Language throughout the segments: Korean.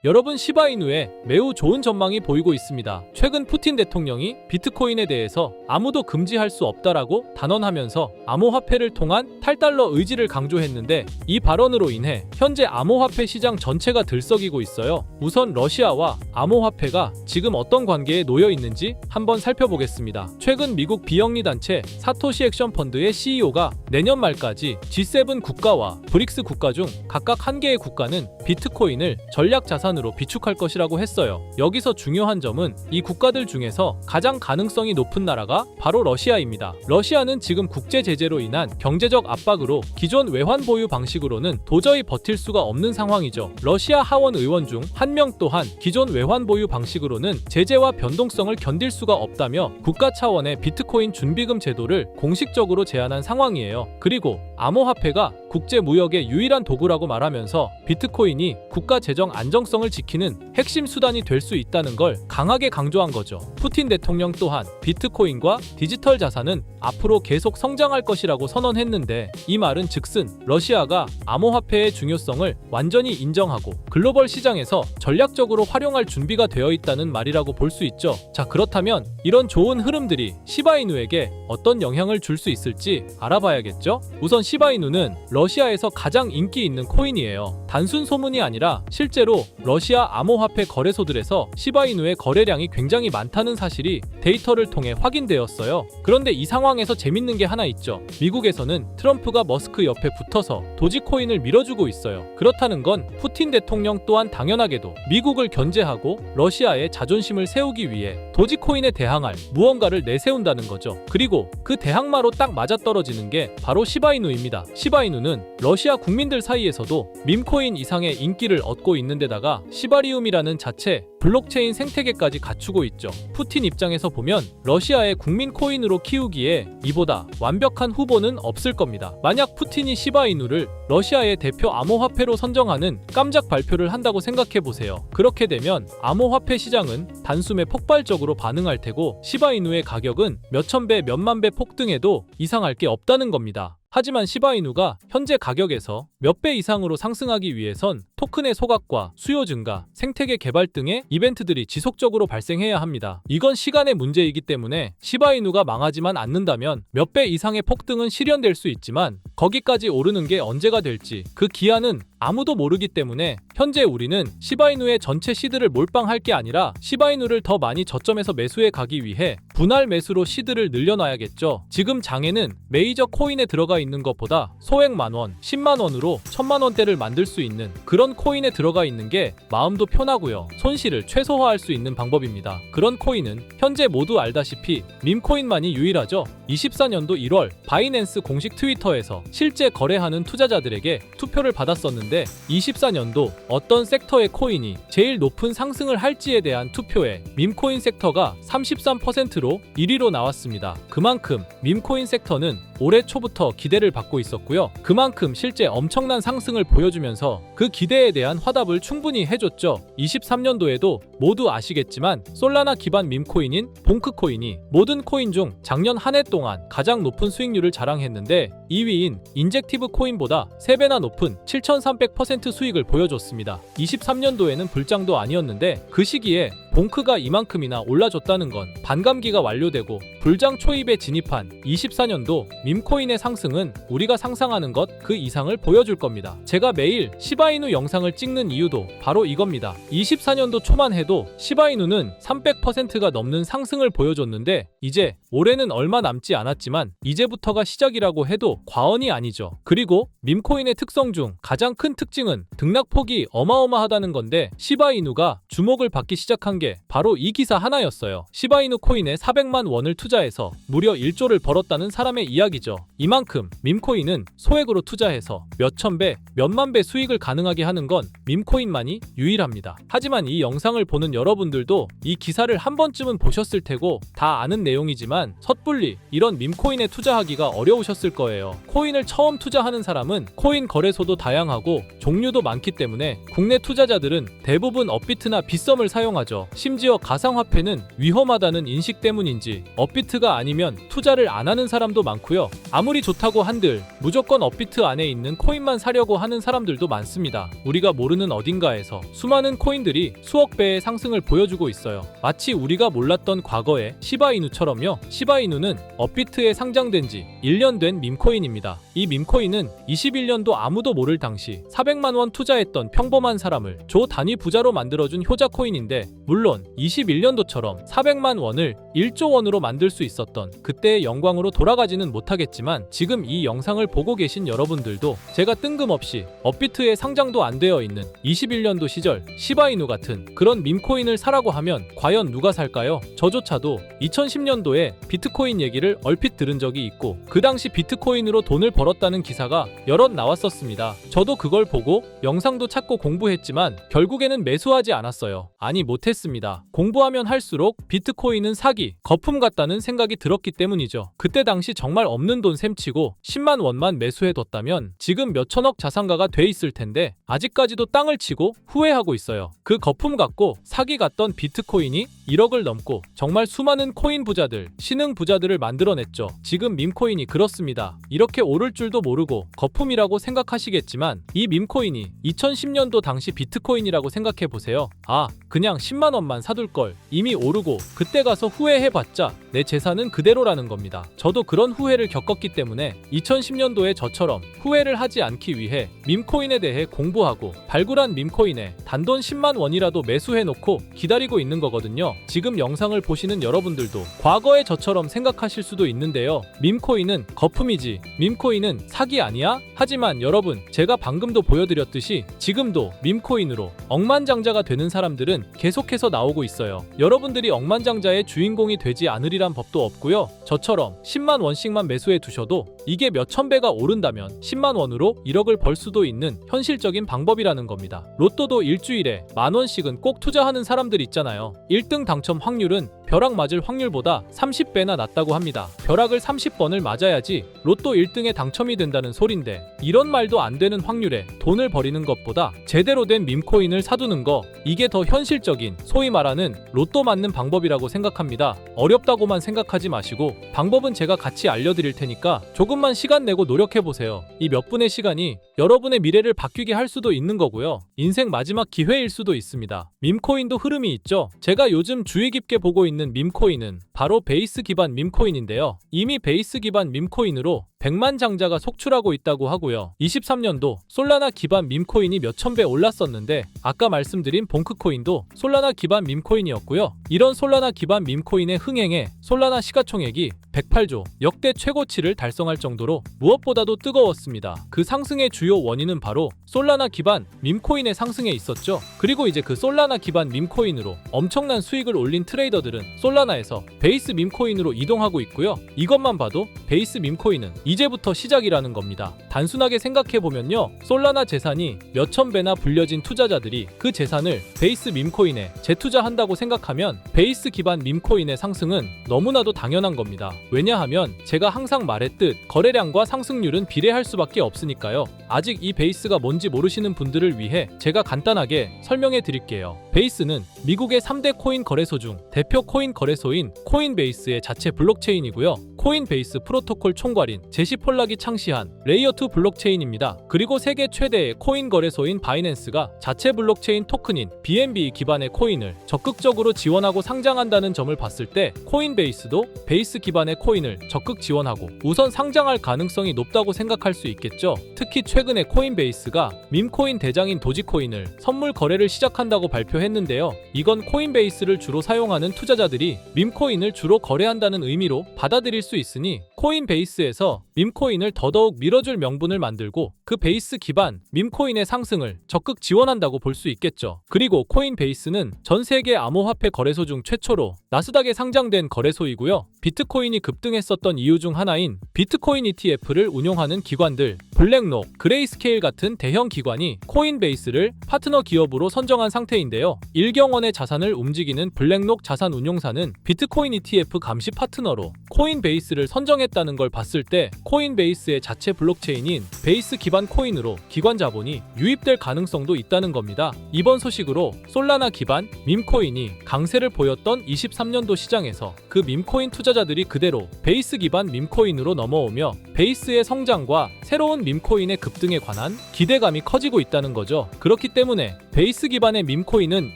여러분, 시바이누에 매우 좋은 전망이 보이고 있습니다. 최근 푸틴 대통령이 비트코인에 대해서 아무도 금지할 수 없다라고 단언하면서 암호화폐를 통한 탈달러 의지를 강조했는데, 이 발언으로 인해 현재 암호화폐 시장 전체가 들썩이고 있어요. 우선 러시아와 암호화폐가 지금 어떤 관계에 놓여 있는지 한번 살펴보겠습니다. 최근 미국 비영리 단체 사토시 액션 펀드의 CEO가 내년 말까지 G7 국가와 브릭스 국가 중 각각 한 개의 국가는 비트코인을 전략 자산으로 비축할 것이라고 했어요. 여기서 중요한 점은 이 국가들 중에서 가장 가능성이 높은 나라가 바로 러시아입니다. 러시아는 지금 국제 제재로 인한 경제적 압박으로 기존 외환 보유 방식으로는 도저히 버틸 수가 없는 상황이죠. 러시아 하원 의원 중 한 명 또한 기존 외환 보유 방식으로는 제재와 변동성을 견딜 수가 없다며 국가 차원의 비트코인 준비금 제도를 공식적으로 제안한 상황이에요. 그리고 암호화폐가 국제 무역의 유일한 도구라고 말하면서 비트코인이 국가 재정 안정성을 지키는 핵심 수단이 될 수 있다는 걸 강하게 강조한 거죠. 푸틴 대통령 또한 비트코인과 디지털 자산은 앞으로 계속 성장할 것이라고 선언했는데, 이 말은 즉슨 러시아가 암호화폐의 중요성을 완전히 인정하고 글로벌 시장에서 전략적으로 활용할 준비가 되어 있다는 말이라고 볼 수 있죠. 자, 그렇다면 이런 좋은 흐름들이 시바이누에게 어떤 영향을 줄 수 있을지 알아봐야겠죠? 우선 시바이누는 러시아에서 가장 인기 있는 코인이에요. 단순 소문이 아니라 실제로 러시아 암호화폐 거래소들에서 시바이누의 거래량이 굉장히 많다는 사실이 데이터를 통해 확인되었어요. 그런데 이 상황에서 재밌는 게 하나 있죠. 미국에서는 트럼프가 머스크 옆에 붙어서 도지코인을 밀어주고 있어요. 그렇다는 건 푸틴 대통령 또한 당연하게도 미국을 견제하고 러시아의 자존심을 세우기 위해 도지코인에 대항할 무언가를 내세운다는 거죠. 그리고 그 대항마로 딱 맞아떨어지는 게 바로 시바이누입니다. 시바이누는 러시아 국민들 사이에서도 밈코인 이상의 인기를 얻고 있는데다가 시바리움이라는 자체 블록체인 생태계까지 갖추고 있죠. 푸틴 입장에서 보면 러시아의 국민 코인으로 키우기에 이보다 완벽한 후보는 없을 겁니다. 만약 푸틴이 시바이누를 러시아의 대표 암호화폐로 선정하는 깜짝 발표를 한다고 생각해보세요. 그렇게 되면 암호화폐 시장은 단숨에 폭발적으로 반응할 테고, 시바이누의 가격은 몇천 배, 몇만 배 폭등해도 이상할 게 없다는 겁니다. 하지만 시바이누가 현재 가격에서 몇 배 이상으로 상승하기 위해선 토큰의 소각과 수요 증가, 생태계 개발 등의 이벤트들이 지속적으로 발생해야 합니다. 이건 시간의 문제이기 때문에 시바이누가 망하지만 않는다면 몇 배 이상의 폭등은 실현될 수 있지만, 거기까지 오르는 게 언제가 될지 그 기한은 아무도 모르기 때문에 현재 우리는 시바이누의 전체 시드를 몰빵할 게 아니라 시바이누를 더 많이 저점에서 매수해 가기 위해 분할 매수로 시드를 늘려놔야겠죠. 지금 장에는 메이저 코인에 들어가 있는 것보다 소액 만원, 10만원으로 1000만원대를 만들 수 있는 그런 코인에 들어가 있는 게 마음도 편하고요. 손실을 최소화할 수 있는 방법입니다. 그런 코인은 현재 모두 알다시피 밈코인만이 유일하죠. 24년도 1월 바이낸스 공식 트위터에서 실제 거래하는 투자자들에게 투표를 받았었는데, 24년도 어떤 섹터의 코인이 제일 높은 상승을 할지에 대한 투표에 밈코인 섹터가 33%로 1위로 나왔습니다. 그만큼 밈코인 섹터는 올해 초부터 기대를 받고 있었고요. 그만큼 실제 엄청난 상승을 보여주면서 그 기대에 대한 화답을 충분히 해줬죠. 23년도에도 모두 아시겠지만 솔라나 기반 밈코인인 봉크코인이 모든 코인 중 작년 한 해 동안 가장 높은 수익률을 자랑했는데, 2위인 인젝티브 코인보다 3배나 높은 7300% 수익을 보여줬습니다. 23년도에는 불장도 아니었는데 그 시기에 봉크가 이만큼이나 올라줬다는 건 반감기가 완료되고 불장 초입에 진입한 24년도 밈코인의 상승은 우리가 상상하는 것 그 이상을 보여줄 겁니다. 제가 매일 시바이누 영상을 찍는 이유도 바로 이겁니다. 24년도 초만 해도 시바이누는 300%가 넘는 상승을 보여줬는데, 이제 올해는 얼마 남지 않았지만 이제부터가 시작이라고 해도 과언이 아니죠. 그리고 밈코인의 특성 중 가장 큰 특징은 등락폭이 어마어마하다는 건데, 시바이누가 주목을 받기 시작한 게 바로 이 기사 하나였어요. 시바이누 코인에 400만 원을 투자해서 무려 1조를 벌었다는 사람의 이야기죠. 이만큼 밈코인은 소액으로 투자해서 몇천 배, 몇만 배 수익을 가능하게 하는 건 밈코인만이 유일합니다. 하지만 이 영상을 보는 여러분들도 이 기사를 한 번쯤은 보셨을 테고 다 아는 내용이지만 있지만 섣불리 이런 밈코인에 투자하기가 어려우셨을 거예요. 코인을 처음 투자하는 사람은 코인 거래소도 다양하고 종류도 많기 때문에 국내 투자자들은 대부분 업비트나 빗썸을 사용하죠. 심지어 가상화폐는 위험하다는 인식 때문인지 업비트가 아니면 투자를 안 하는 사람도 많고요. 아무리 좋다고 한들 무조건 업비트 안에 있는 코인만 사려고 하는 사람들도 많습니다. 우리가 모르는 어딘가에서 수많은 코인들이 수억 배의 상승을 보여주고 있어요. 마치 우리가 몰랐던 과거의 시바이누처럼요. 시바이누는 업비트에 상장된 지 1년 된 밈코인입니다. 이 밈코인은 21년도 아무도 모를 당시 400만 원 투자했던 평범한 사람을 조 단위 부자로 만들어준 효자 코인인데, 물론 21년도처럼 400만 원을 1조 원으로 만들 수 있었던 그때의 영광으로 돌아가지는 못하겠지만, 지금 이 영상을 보고 계신 여러분들도 제가 뜬금없이 업비트에 상장도 안 되어 있는 21년도 시절 시바이누 같은 그런 밈코인을 사라고 하면 과연 누가 살까요? 저조차도 2010년도에 비트코인 얘기를 얼핏 들은 적이 있고 그 당시 비트코인으로 돈을 벌었다는 기사가 여럿 나왔었습니다. 저도 그걸 보고 영상도 찾고 공부했지만 결국에는 매수하지 않았어요. 아니, 못했습니다. 공부하면 할수록 비트코인은 사기, 거품 같다는 생각이 들었기 때문이죠. 그때 당시 정말 없는 돈 셈치고 10만 원만 매수해뒀다면 지금 몇천억 자산가가 돼 있을 텐데 아직까지도 땅을 치고 후회하고 있어요. 그 거품 같고 사기 같던 비트코인이 1억을 넘고 정말 수많은 코인 부자들, 신흥 부자들을 만들어냈죠. 지금 밈코인이 그렇습니다. 이렇게 오를 줄도 모르고 거품이라고 생각하시겠지만 이 밈코인이 2010년도 당시 비트코인이라고 생각해보세요. 아, 그냥 10만 원만 사둘 걸. 이미 오르고 그때 가서 후회해봤자 내 재산은 그대로라는 겁니다. 저도 그런 후회를 겪었기 때문에 2010년도에 저처럼 후회를 하지 않기 위해 밈코인에 대해 공부하고 발굴한 밈코인에 단돈 10만 원이라도 매수해놓고 기다리고 있는 거거든요. 지금 영상을 보시는 여러분들도 과거의 저처럼 생각하실 수도 있는데요. 밈코인은 거품이지 밈코인은 사기 아니야? 하지만 여러분, 제가 방금도 보여드렸듯이 지금도 밈코인으로 억만장자가 되는 사람들은 계속해서 나오고 있어요. 여러분들이 억만장자의 주인공이 되지 않으리란 법도 없고요. 저처럼 10만 원씩만 매수해 두셔도 이게 몇천 배가 오른다면 10만 원으로 1억을 벌 수도 있는 현실적인 방법이라는 겁니다. 로또도 일주일에 만 원씩은 꼭 투자하는 사람들 있잖아요. 1등 당첨 확률은 벼락 맞을 확률보다 30배나 낮다고 합니다. 벼락을 30번을 맞아야지 로또 1등에 당첨이 된다는 소린데, 이런 말도 안 되는 확률에 돈을 버리는 것보다 제대로 된 밈코인을 사두는 거, 이게 더 현실적인 소위 말하는 로또 맞는 방법이라고 생각합니다. 어렵다고만 생각하지 마시고 방법은 제가 같이 알려드릴 테니까 조금만 시간 내고 노력해보세요. 이 몇 분의 시간이 여러분의 미래를 바뀌게 할 수도 있는 거고요. 인생 마지막 기회일 수도 있습니다. 밈코인도 흐름이 있죠. 제가 요즘 주의 깊게 보고 있는 밈코인은 바로 베이스 기반 밈코인인데요. 이미 베이스 기반 밈코인으로 100만 장자가 속출하고 있다고 하고요. 23년도 솔라나 기반 밈코인이 몇천 배 올랐었는데, 아까 말씀드린 봉크코인도 솔라나 기반 밈코인이었고요. 이런 솔라나 기반 밈코인의 흥행에 솔라나 시가총액이 108조, 역대 최고치를 달성할 정도로 무엇보다도 뜨거웠습니다. 그 상승의 주요 원인은 바로 솔라나 기반 밈코인의 상승에 있었죠. 그리고 이제 그 솔라나 기반 밈코인으로 엄청난 수익을 올린 트레이더들은 솔라나에서 베이스 밈코인으로 이동하고 있고요. 이것만 봐도 베이스 밈코인은 이제부터 시작이라는 겁니다. 단순하게 생각해보면요, 솔라나 재산이 몇천 배나 불려진 투자자들이 그 재산을 베이스 밈코인에 재투자한다고 생각하면 베이스 기반 밈코인의 상승은 너무나도 당연한 겁니다. 왜냐하면 제가 항상 말했듯 거래량과 상승률은 비례할 수밖에 없으니까요. 아직 이 베이스가 뭔지 모르시는 분들을 위해 제가 간단하게 설명해 드릴게요. 베이스는 미국의 3대 코인 거래소 중 대표 코인 거래소인 코인베이스의 자체 블록체인이고요. 코인베이스 프로토콜 총괄인 제시 폴락이 창시한 레이어2 블록체인입니다. 그리고 세계 최대의 코인 거래소인 바이낸스가 자체 블록체인 토큰인 BNB 기반의 코인을 적극적으로 지원하고 상장한다는 점을 봤을 때 코인베이스도 베이스 기반의 코인을 적극 지원하고 우선 상장할 가능성이 높다고 생각할 수 있겠죠. 특히 최근에 코인베이스가 밈코인 대장인 도지코인을 선물 거래를 시작한다고 발표했는데요. 이건 코인베이스를 주로 사용하는 투자자들이 밈코인을 주로 거래한다는 의미로 받아들일 수 있으니 코인베이스에서 밈코인을 더더욱 밀어줄 명분을 만들고 그 베이스 기반 밈코인의 상승을 적극 지원한다고 볼 수 있겠죠. 그리고 코인베이스는 전 세계 암호화폐 거래소 중 최초로 나스닥에 상장된 거래소이고요. 비트코인이 급등했었던 이유 중 하나인 비트코인 ETF를 운용하는 기관들, 블랙록, 그레이스케일 같은 대형 기관이 코인베이스를 파트너 기업으로 선정한 상태인데요. 1경원의 자산을 움직이는 블랙록 자산운용사는 비트코인 ETF 감시 파트너로 코인베이스를 선정했다는 걸 봤을 때 코인베이스의 자체 블록체인인 베이스 기반 코인으로 기관 자본이 유입될 가능성도 있다는 겁니다. 이번 소식으로 솔라나 기반 밈코인이 강세를 보였던 23년도 시장에서 그 밈코인 투자자들이 그대로 베이스 기반 밈코인으로 넘어오며 베이스의 성장과 새로운 밈코인의 급등에 관한 기대감이 커지고 있다는 거죠. 그렇기 때문에 베이스 기반의 밈코인은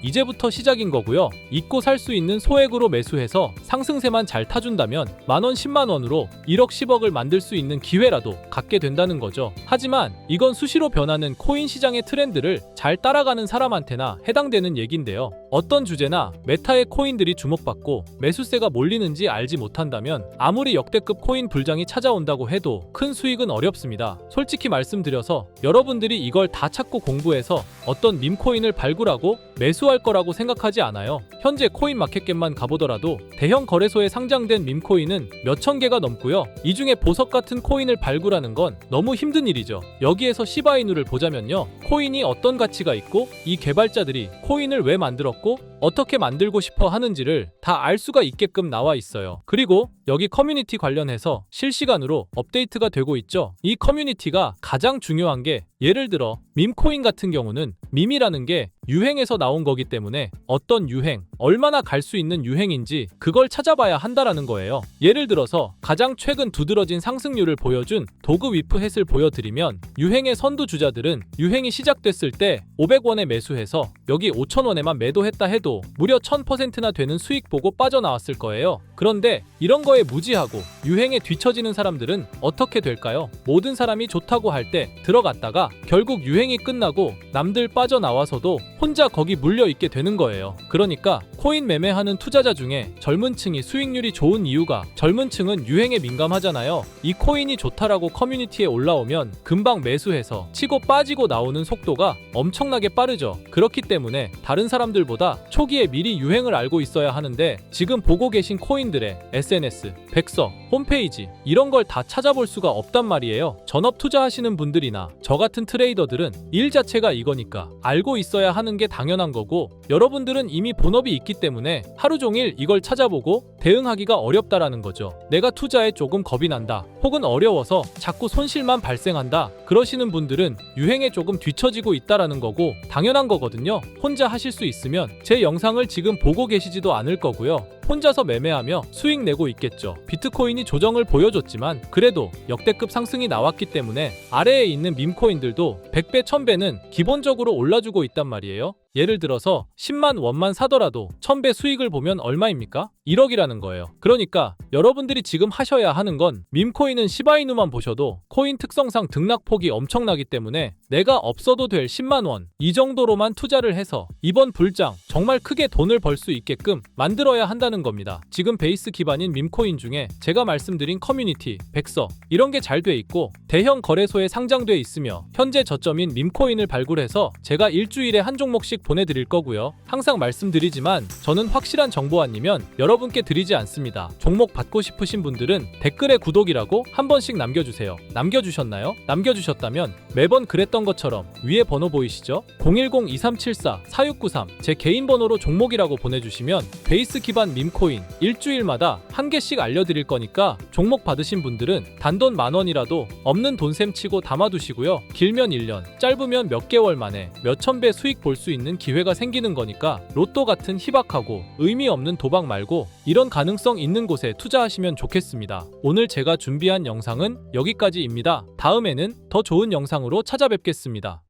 이제부터 시작인 거고요. 잊고 살 수 있는 소액으로 매수해서 상승세만 잘 타준다면 만원 10만원으로 1억 10억을 만들 수 있는 기회라도 갖게 된다는 거죠. 하지만 이건 수시로 변하는 코인 시장의 트렌드를 잘 따라가는 사람한테나 해당되는 얘긴데요. 어떤 주제나 메타의 코인들이 주목받고 매수세가 몰리는지 알지 못한다면 아무리 역대급 코인 불장이 찾아온다고 해도 큰 수익은 어렵습니다. 솔직히 말씀드려서 여러분들이 이걸 다 찾고 공부해서 어떤 밈코인을 발굴하고 매수할 거라고 생각하지 않아요. 현재 코인마켓겟만 가보더라도 대형 거래소에 상장된 밈코인은 몇천 개가 넘고요. 이 중에 보석 같은 코인을 발굴하는 건 너무 힘든 일이죠. 여기에서 시바이누를 보자면요. 코인이 어떤 가치가 있고 이 개발자들이 코인을 왜 만들었고 어떻게 만들고 싶어 하는지를 다 알 수가 있게끔 나와 있어요. 그리고 여기 커뮤니티 관련해서 실시간으로 업데이트가 되고 있죠. 이 커뮤니티가 가장 중요한 게 예를 들어 밈코인 같은 경우는 밈이라는 게 유행에서 나온 거기 때문에 어떤 유행, 얼마나 갈 수 있는 유행인지 그걸 찾아봐야 한다라는 거예요. 예를 들어서 가장 최근 두드러진 상승률을 보여준 도그 위프햇을 보여드리면 유행의 선두주자들은 유행이 시작됐을 때 500원에 매수해서 여기 5,000원에만 매도했다 해도 무려 1000%나 되는 수익 보고 빠져나왔을 거예요. 그런데 이런 거에 무지하고 유행에 뒤처지는 사람들은 어떻게 될까요? 모든 사람이 좋다고 할 때 들어갔다가 결국 유행이 끝나고 남들 빠져나와서도 혼자 거기 물려있게 되는 거예요. 그러니까 코인 매매하는 투자자 중에 젊은 층이 수익률이 좋은 이유가 젊은 층은 유행에 민감하잖아요. 이 코인이 좋다라고 커뮤니티에 올라오면 금방 매수해서 치고 빠지고 나오는 속도가 엄청나게 빠르죠. 그렇기 때문에 다른 사람들보다 초기에 미리 유행을 알고 있어야 하는데 지금 보고 계신 코인들의 SNS, 백서, 홈페이지 이런 걸 다 찾아볼 수가 없단 말이에요. 전업 투자하시는 분들이나 저 같은 트레이더들은 일 자체가 이거니까 알고 있어야 하는 게 당연한 거고 여러분들은 이미 본업이 있기 때문에 하루 종일 이걸 찾아보고 대응하기가 어렵다라는 거죠. 내가 투자에 조금 겁이 난다 혹은 어려워서 자꾸 손실만 발생한다 그러시는 분들은 유행에 조금 뒤처지고 있다라는 거고 당연한 거거든요. 혼자 하실 수 있으면 제 영상을 지금 보고 계시지도 않을 거고요. 혼자서 매매하며 수익 내고 있겠죠. 비트코인이 조정을 보여줬지만 그래도 역대급 상승이 나왔기 때문에 아래에 있는 밈코인들도 100배, 1000배는 기본적으로 올라주고 있단 말이에요. 예를 들어서 10만 원만 사더라도 1000배 수익을 보면 얼마입니까? 1억이라는 거예요. 그러니까 여러분들이 지금 하셔야 하는 건 밈코인은 시바이누만 보셔도 코인 특성상 등락폭이 엄청나기 때문에 내가 없어도 될 10만 원 이 정도로만 투자를 해서 이번 불장 정말 크게 돈을 벌 수 있게끔 만들어야 한다는 겁니다. 지금 베이스 기반인 밈코인 중에 제가 말씀드린 커뮤니티, 백서 이런 게 잘 돼 있고 대형 거래소에 상장돼 있으며 현재 저점인 밈코인을 발굴해서 제가 일주일에 한 종목씩 보내드릴 거고요. 항상 말씀드리지만 저는 확실한 정보 아니면 여러분께 드리지 않습니다. 종목 받고 싶으신 분들은 댓글에 구독이라고 한 번씩 남겨주세요. 남겨주셨나요? 남겨주셨다면 매번 그랬던 것처럼 위에 번호 보이시죠? 010-2374-4693 제 개인 번호로 종목이라고 보내주시면 베이스 기반 밈코인 일주일마다 한 개씩 알려드릴 거니까 종목 받으신 분들은 단돈 만원이라도 없는 돈셈 치고 담아두시고요. 길면 1년, 짧으면 몇 개월 만에 몇천 배 수익 볼 수 있는 기회가 생기는 거니까 로또 같은 희박하고 의미 없는 도박 말고 이런 가능성 있는 곳에 투자하시면 좋겠습니다. 오늘 제가 준비한 영상은 여기까지입니다. 다음에는 더 좋은 영상으로 찾아뵙겠습니다.